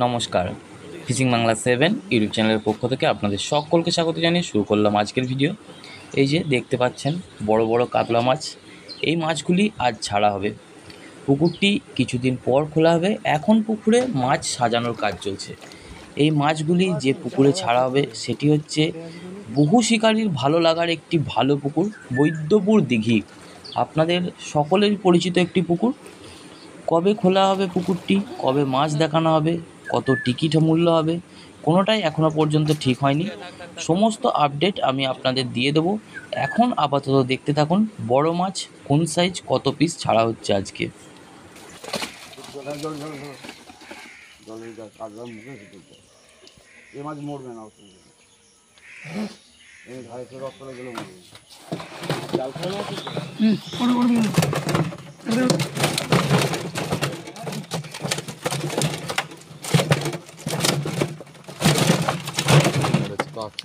নমস্কার, fishing Bangla 7 YouTube চ্যানেলের পক্ষ থেকে আপনাদের সকলকে স্বাগত জানিয়ে শুরু করলাম আজকের ভিডিও। এই যে দেখতে পাচ্ছেন বড় বড় কাতলা মাছ, এই মাছগুলি আজ ছাড়া হবে। পুকুরটি কিছুদিন পর খোলা হবে। এখন পুকুরে মাছ সাজানোর কাজ চলছে। এই মাছগুলি যে পুকুরে ছাড়া হবে সেটি হচ্ছে বহু শিকারীর ভালো লাগার একটি ভালো পুকুর, বৈদ্যপুর দিঘি। আপনাদের সকলেরই পরিচিত একটি পুকুর। কবে খোলা হবে পুকুরটি, কবে মাছ দেখানো হবে, কত টিকিট মূল্য হবে, কোনোটাই এখনও পর্যন্ত ঠিক হয়নি। সমস্ত আপডেট আমি আপনাদের দিয়ে দেবো। এখন আপাতত দেখতে থাকুন বড় মাছ কোন সাইজ, কত পিস ছাড়া হচ্ছে আজকে।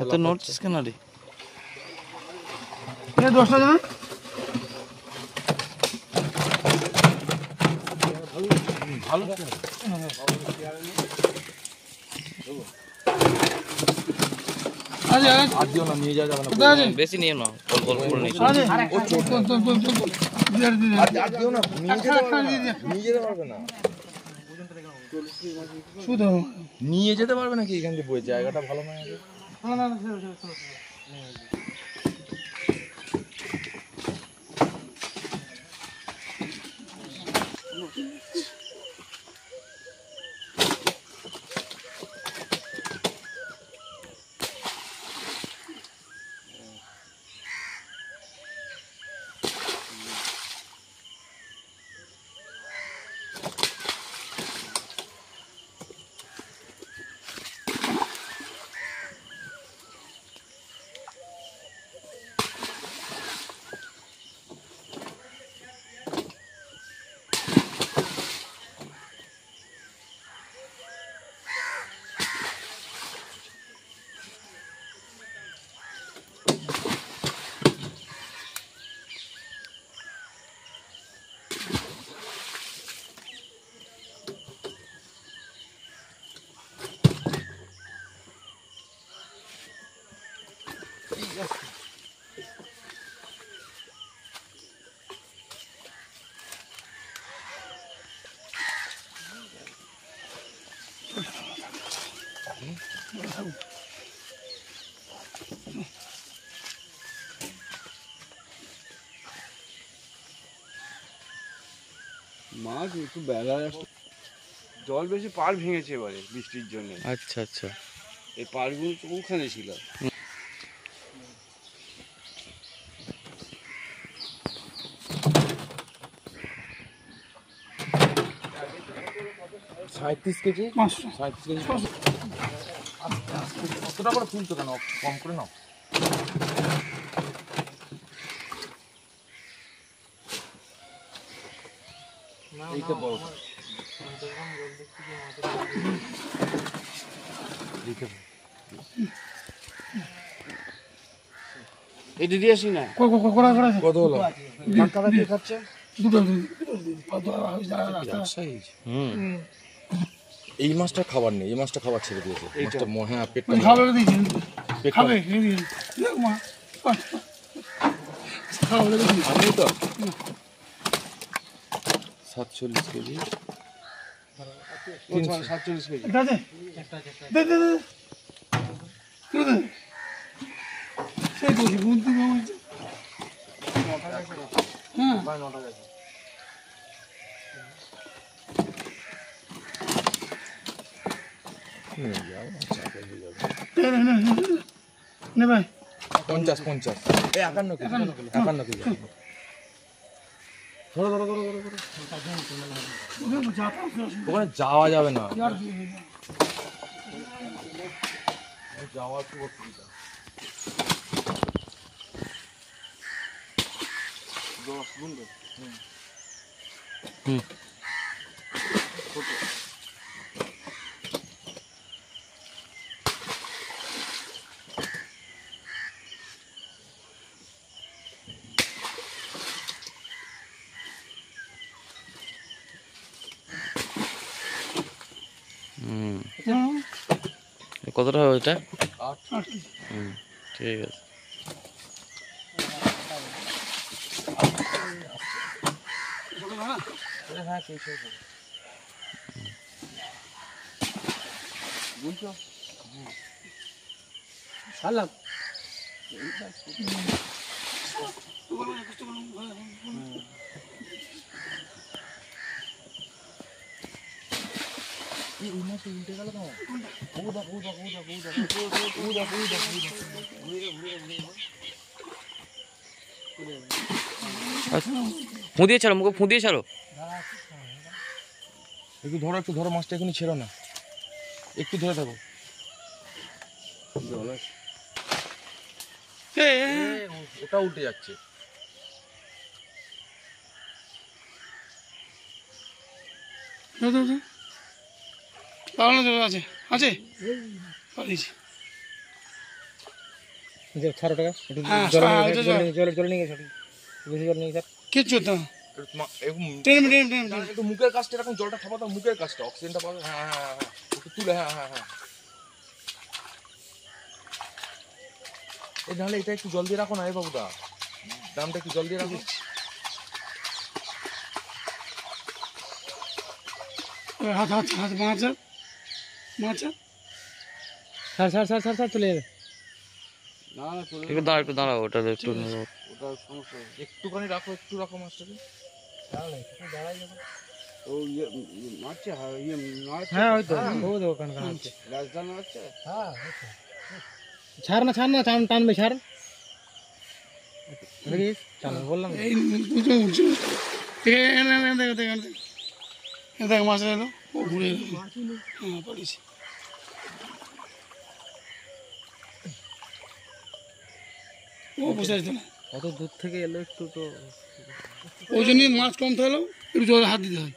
এত নড়ছিস কেন রে? দশটা জানা ভালো বেশি নিয়ে নাও, নিয়ে যেতে পারবে নাকি? এখান থেকে জায়গাটা ভালো নয়। মাছ একটু বেলা, জল বেশি, পাড় ভেঙেছে এবারে বৃষ্টির জন্য। আচ্ছা আচ্ছা, এই পাড়গুলো তো ওখানে ছিল। KG 37 KG. কতটা করে তুলছো কেন? কম করে নাও। এইটা বড় এটা দিয়ে আসি না। কত হলো? খাচ্ছে এই মাছটা খাবার নেই, এই মাছটা খাবার ছেড়ে দিয়েছে। মাছটা হ্যাঁ, পেটটা খাবে। আমি তো 47 কেজি, 47 কেজি। ভাই 50 এই 51 কেজি, 51 কেজি। ওখানে যাওয়া যাবে না, যাওয়ার খুব অসুবিধা। 10 গুণ। কতটা হবে এটা? 8 কেজি। হুম, ঠিক আছে। হ্যাঁ বুঝছো? সালাম। ফুঁ দিয়ে ছাড়ো, মুখে ফুঁ দিয়ে ছাড়ো। একটু ধরো মাছটা এখনই ছেড়ো না, একটু ধরে থাকো। জল আছে। ওটা উল্টে যাচ্ছে। আছে আছে ছাড়ো টাকা একটু হ্যাঁ, জল হ্যাঁ, নিয়ে এটা জল নিয়ে গেছে বেশি জল নিয়ে স্যার কিচ্ছু তো একটু মুখের কাজটা এরকম জলটা খাবো, তো মুখের কাজটা অক্সিজেনটা পাবে। হ্যাঁ হ্যাঁ হ্যাঁ, একটু তুলে, হ্যাঁ হ্যাঁ হ্যাঁ। এই নাহলে এটা একটু জল দিয়ে রাখো না, এই বাবুদা দামটা একটু জল দিয়ে রাখো। হাত হাত হাত মাছা মাছা স্যার চলে যাবে না না চলে একটু দাঁড়াও, ওটা একটু ওটা সমস্যা নেই। একটু রাখো মাছটাকে। ও মারছে মারছে হ্যাঁ ওই তো ও তো ওখানে আছে রাজধানী মারছে হ্যাঁ ছাড় না টানবে ছাড় দেখিস চাল বললাম এই বুঝো বুঝো দেখ মাছ এলো ও ঘুরে এলো হ্যাঁ পারিছি ও বসে আছে না অত দূর থেকে এলো একটু তো ওই জন্যই মাছ কম থাকলেও একটু জলে হাত দিতে হয়